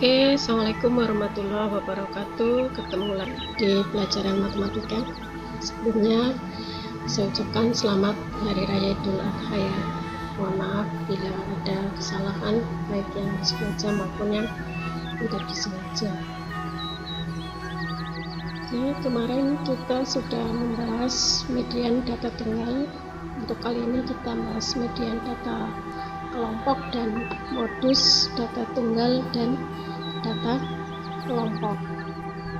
Oke, Assalamualaikum warahmatullahi wabarakatuh. Ketemu lagi di pelajaran matematika. Sebelumnya saya ucapkan selamat Hari Raya Idul Adha ya. Mohon maaf bila ada kesalahan baik yang disengaja maupun yang tidak disengaja. Oke, kemarin kita sudah membahas median data tunggal. Untuk kali ini kita bahas median data kelompok dan modus data tunggal dan data kelompok.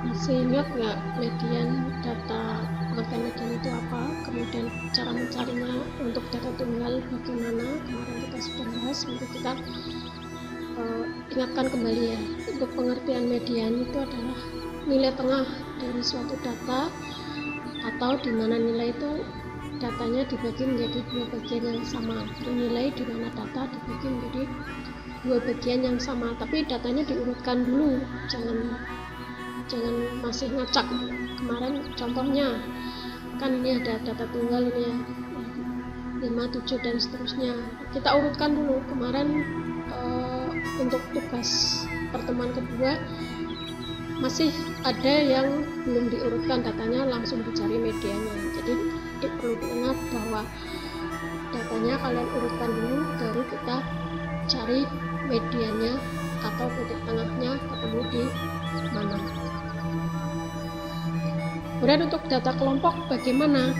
Masih ingat nggak median data, pengertian median itu apa, kemudian cara mencarinya untuk data tunggal bagaimana? Kemarin kita sudah bahas, untuk kita ingatkan kembali ya. Untuk pengertian median itu adalah nilai tengah dari suatu data, atau di mana nilai itu datanya dibagi menjadi dua bagian yang sama. Nilai di mana data dibagi menjadi dua bagian yang sama, tapi datanya diurutkan dulu, jangan masih ngacak. Kemarin contohnya kan ini ada data tunggal ini ya, 5, 7 dan seterusnya, kita urutkan dulu. Kemarin untuk tugas pertemuan kedua masih ada yang belum diurutkan datanya, langsung dicari medianya. Jadi perlu diingat bahwa datanya kalian urutkan dulu, baru kita cari medianya atau titik tengahnya ketemu di mana. Kemudian untuk data kelompok bagaimana?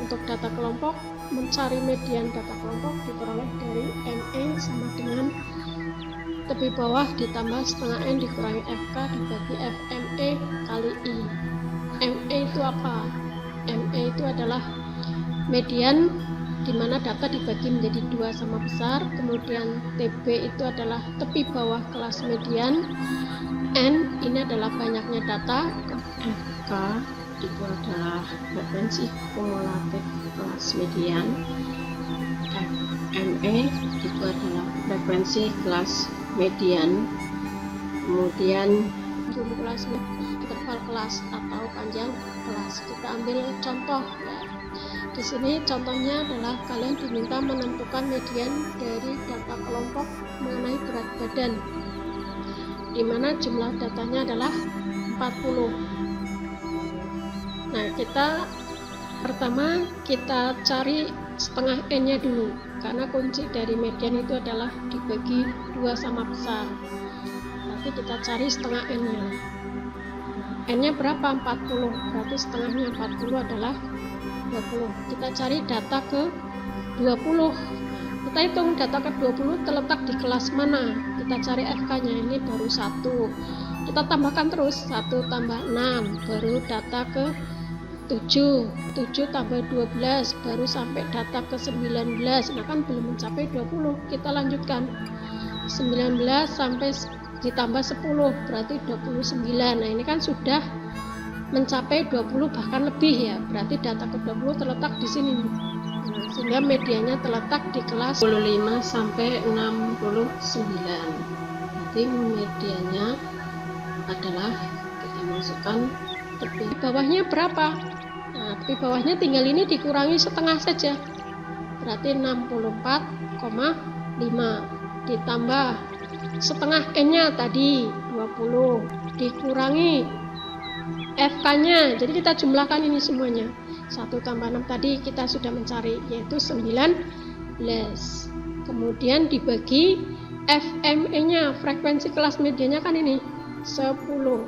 Untuk data kelompok, mencari median data kelompok diperoleh dari ME sama dengan tepi bawah ditambah setengah N dikurangi FK dibagi FME kali I. ME itu apa? ME itu adalah median di mana data dibagi menjadi dua sama besar. Kemudian TB itu adalah tepi bawah kelas median. N ini adalah banyaknya data. FK itu adalah frekuensi kumulatif kelas median. FME itu adalah frekuensi kelas median. Kemudian kelas interval kelas atau panjang kelas. Kita ambil contoh ya. Di sini contohnya adalah kalian diminta menentukan median dari data kelompok mengenai berat badan, di mana jumlah datanya adalah 40. Nah, pertama kita cari setengah N-nya dulu, karena kunci dari median itu adalah dibagi dua sama besar. Nanti kita cari setengah N-nya. N-nya berapa? 40. Berarti setengahnya 40 adalah 20. Kita cari data ke 20. Kita hitung data ke 20 terletak di kelas mana. Kita cari FK-nya, ini baru 1. Kita tambahkan terus, 1 tambah 6, baru data ke 7. 7 tambah 12, baru sampai data ke 19. Nah kan belum mencapai 20. Kita lanjutkan. 19 sampai ditambah 10 berarti 29. Nah ini kan sudah mencapai 20 bahkan lebih ya, berarti data ke-20 terletak di sini. Nah, sehingga medianya terletak di kelas 25 sampai 69. Berarti medianya adalah kita masukkan tepi bawahnya berapa? Nah, tepi bawahnya tinggal ini dikurangi setengah saja. Berarti 64,5 ditambah setengah N-nya tadi 20 dikurangi FK-nya, jadi kita jumlahkan ini semuanya. 1 tambah 6 tadi kita sudah mencari, yaitu 19. Kemudian dibagi FME-nya, frekuensi kelas medianya kan ini 10.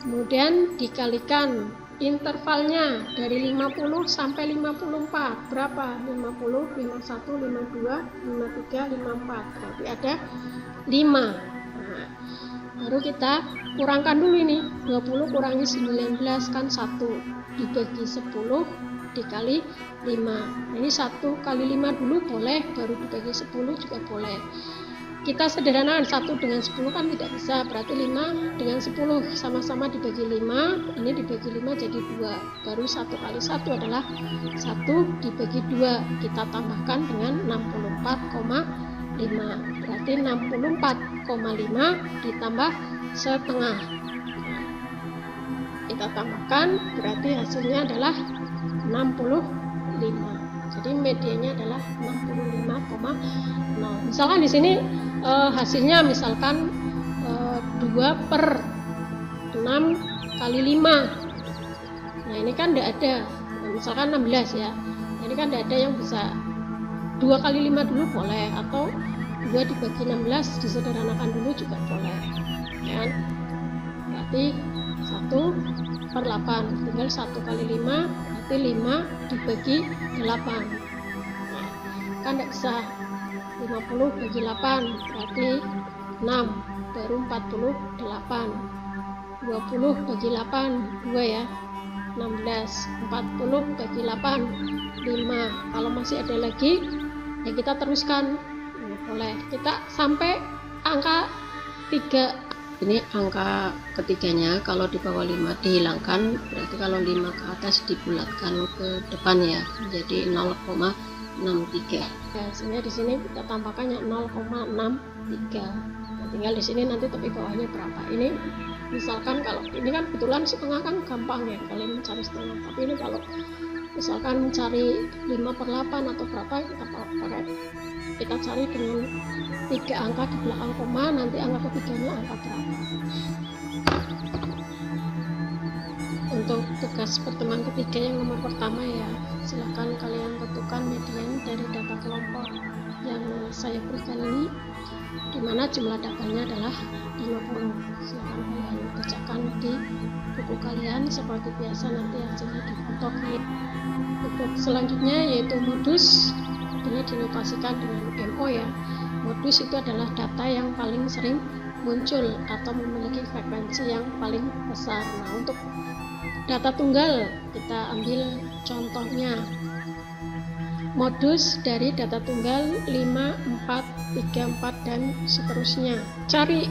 Kemudian dikalikan intervalnya dari 50 sampai 54. Berapa? 50, 51, 52, 53, 54. Berarti ada 5. Nah, baru kita kurangkan dulu ini. 20 kurangi 19 kan 1. Dibagi 10 dikali 5. Nah, ini 1 kali 5 dulu boleh, baru dibagi 10 juga boleh. Kita sederhanakan 1 dengan 10 kan tidak bisa, berarti 5 dengan 10 sama-sama dibagi 5. Ini dibagi 5 jadi 2. Baru 1 kali 1 adalah 1 dibagi 2. Kita tambahkan dengan 64,5. Berarti 64,5 ditambah setengah. Kita tambahkan, berarti hasilnya adalah 65. Jadi medianya adalah 65,0. Misalkan di sini hasilnya misalkan 2 per 6 kali 5. Nah ini kan tidak ada, misalkan 16 ya, ini kan tidak ada yang bisa 2 kali 5 dulu boleh, atau 2 dibagi 16 disederhanakan dulu juga boleh ya. Berarti 1 per 8, tinggal 1 kali 5 berarti 5 dibagi 8. Nah, kan tidak bisa 50 bagi 8 berarti 6, baru 48. 20 bagi 8 2 ya, 16. 40 bagi 8 5. Kalau masih ada lagi ya kita teruskan, boleh kita sampai angka 3. Ini angka ketiganya, kalau di bawah 5 dihilangkan, berarti kalau 5 ke atas dibulatkan ke depan ya, menjadi 0,63. Ya, sehingga di sini kita tambahkannya 0,63. Nah, tinggal di sini nanti tepi bawahnya berapa. Ini misalkan kalau ini kan kebetulan setengah kan gampang ya kalian mencari setengah, tapi ini kalau misalkan mencari 5 per 8 atau berapa, kita cari dengan 3 angka di belakang koma, nanti angka ketiganya angka berapa. Untuk tugas pertemuan ketiga yang nomor pertama ya, silakan kalian tentukan median dari data kelompok yang saya berikan ini, dimana jumlah datanya adalah 50. Silakan kalian bacakan di buku kalian seperti biasa, nanti hasilnya difoto. Untuk selanjutnya yaitu modus, ini dinotasikan dengan MO ya. Modus itu adalah data yang paling sering muncul atau memiliki frekuensi yang paling besar. Nah, untuk data tunggal kita ambil contohnya. Modus dari data tunggal 5, 4, 3, 4 dan seterusnya. Cari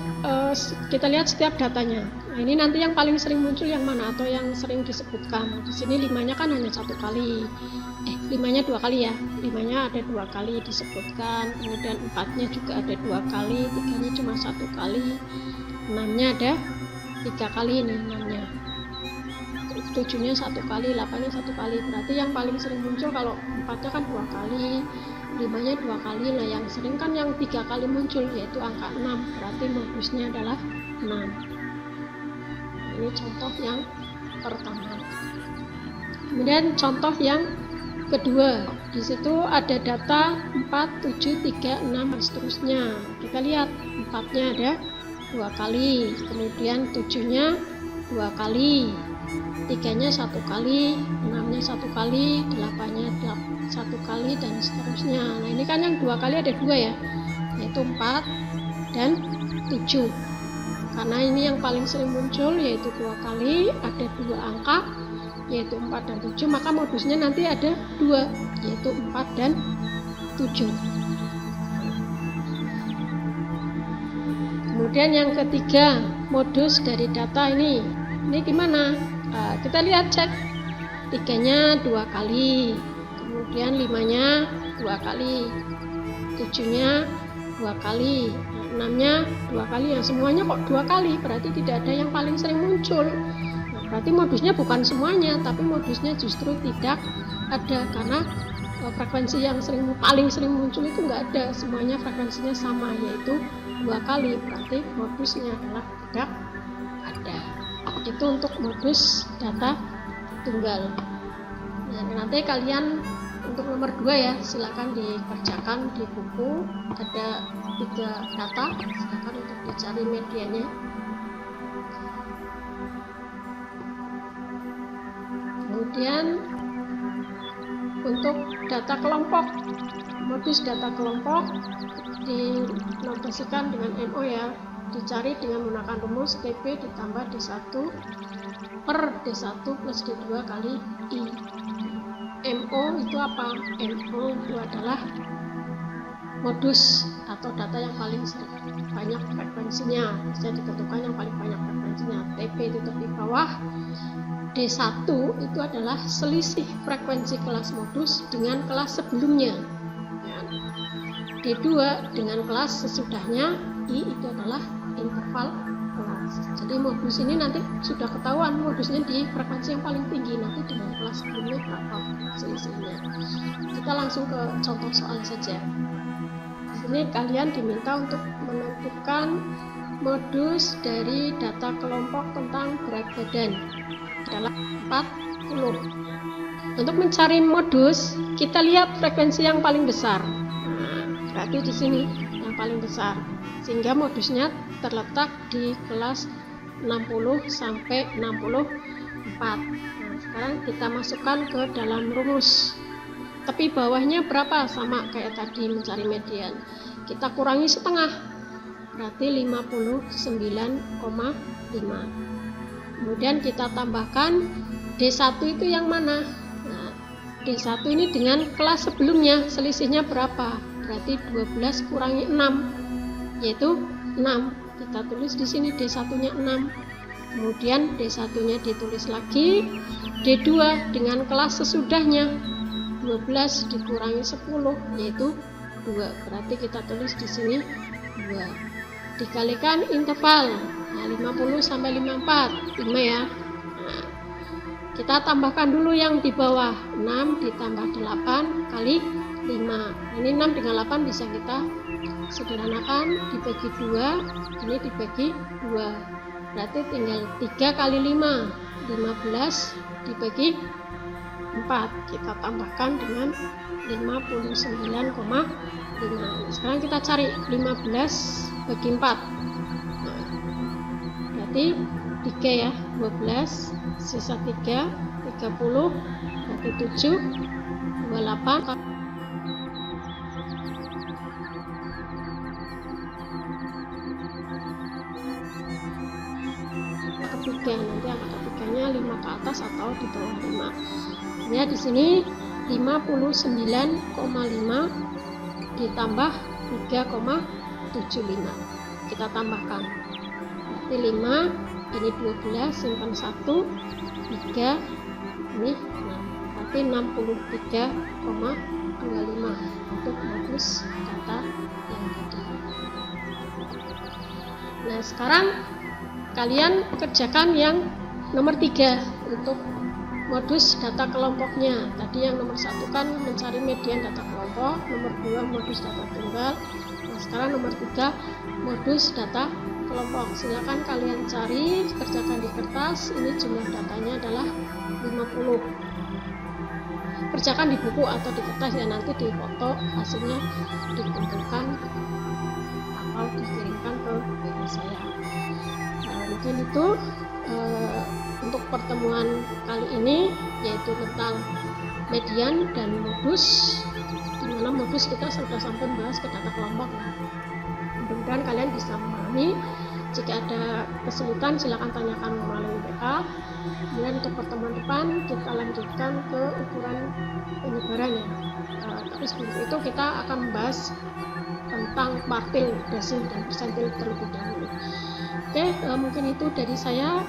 kita lihat setiap datanya. Nah, ini nanti yang paling sering muncul yang mana atau yang sering disebutkan. Di sini 5-nya kan hanya 1 kali. 5-nya 2 kali ya. 5-nya ada 2 kali disebutkan. Kemudian 4-nya juga ada 2 kali, 3-nya cuma 1 kali. 6-nya ada 3 kali ini 6-nya. 7-nya 1 kali, 8-nya 1 kali. Berarti yang paling sering muncul kalau 4-nya kan 2 kali, 5-nya 2 kali. Nah, yang sering kan yang 3 kali muncul yaitu angka 6. Berarti modusnya adalah 6. Ini contoh yang pertama. Kemudian contoh yang kedua, di situ ada data 4, 7, 3, 6 dan seterusnya. Kita lihat 4-nya ada 2 kali, kemudian 7-nya 2 kali, 3-nya 1 kali, 6-nya 1 kali, 8-nya 1 kali dan seterusnya. Nah, ini kan yang 2 kali ada 2 ya, yaitu 4 dan 7. Karena ini yang paling sering muncul yaitu 2 kali, ada 2 angka yaitu 4 dan 7, maka modusnya nanti ada 2 yaitu 4 dan 7. Kemudian yang ketiga, modus dari data ini gimana? Kita lihat, cek 3-nya 2 kali, kemudian 5-nya 2 kali, 7-nya 2 kali, 6-nya 2 kali, yang semuanya kok 2 kali, berarti tidak ada yang paling sering muncul. Nah, berarti modusnya bukan semuanya, tapi modusnya justru tidak ada, karena frekuensi yang paling sering muncul itu enggak ada, semuanya frekuensinya sama yaitu 2 kali, berarti modusnya adalah tidak ada. Itu untuk modus data tunggal. Nah, nanti kalian untuk nomor 2 ya, silakan dikerjakan di buku, ada 3 data, silakan untuk dicari medianya. Kemudian untuk data kelompok, modus data kelompok dinotasikan dengan MO ya, dicari dengan menggunakan rumus TP ditambah D1 per D1 plus D2 kali I. MO itu apa? MO itu adalah modus atau data yang paling banyak frekuensinya, bisa ditentukan yang paling banyak frekuensinya. TP itu tepi bawah, D1 itu adalah selisih frekuensi kelas modus dengan kelas sebelumnya, D2 dengan kelas sesudahnya, I itu adalah interval kelas. Jadi modus ini nanti sudah ketahuan modusnya di frekuensi yang paling tinggi, nanti dengan kelas sebelumnya berapa selisihnya. Kita langsung ke contoh soal saja. Di sini kalian diminta untuk menentukan modus dari data kelompok tentang berat badan adalah 40. Untuk mencari modus, kita lihat frekuensi yang paling besar. Nah, berarti di sini yang paling besar. Sehingga modusnya terletak di kelas 60 sampai 64. Nah, sekarang kita masukkan ke dalam rumus. Tapi bawahnya berapa? Sama kayak tadi mencari median. Kita kurangi setengah. Berarti 59,5. Kemudian kita tambahkan D1 itu yang mana? Nah, D1 ini dengan kelas sebelumnya selisihnya berapa? Berarti 12 kurangi 6 yaitu 6. Kita tulis di sini D1-nya 6. Kemudian D1-nya ditulis lagi, D2 dengan kelas sesudahnya 12 dikurangi 10 yaitu 2. Berarti kita tulis di sini 2. Dikalikan interval. Nah, 50 sampai 54, 5 ya. Nah, kita tambahkan dulu yang di bawah. 6 ditambah 8 kali 5. Ini 6 dengan 8 bisa kita sederhanakan, dibagi 2, ini dibagi 2. Berarti tinggal 3 kali 5, 15 dibagi 4. Kita tambahkan dengan 59,5. Sekarang kita cari 15 bagi 4. Nah, berarti 3 ya, 12 sisa 3, 30 berarti 7, 28. Ketiga, nanti angka ketiganya 5 ke atas atau di bawah 5. Ya, di sini 59,5 ditambah 3,75. Kita tambahkan. Berarti 5, ini 12, simpan 1, 3, ini 6. Berarti 63,25 untuk modus data yang tadi. Nah, sekarang kalian kerjakan yang nomor 3 untuk modus data kelompoknya. Tadi yang nomor 1 kan mencari median data kelompok, nomor 2 modus data tunggal. Nah, sekarang nomor 3 modus data kelompok. Silakan kalian cari, kerjakan di kertas. Ini jumlah datanya adalah 50. Kerjakan di buku atau di kertas ya, nanti difoto hasilnya dikumpulkan atau dikirimkan ke WA saya. Mungkin itu untuk pertemuan kali ini, yaitu tentang median dan modus, di mana modus kita sudah sampai membahas ke data kelompok. Mudah-mudahan kalian bisa memahami. Jika ada kesulitan silakan tanyakan melalui WA. Kemudian untuk pertemuan depan kita lanjutkan ke ukuran penyebaran ya. Tapi sebelum itu kita akan membahas tentang kuartil, desil, dan persentil terlebih dahulu. Oke, mungkin itu dari saya.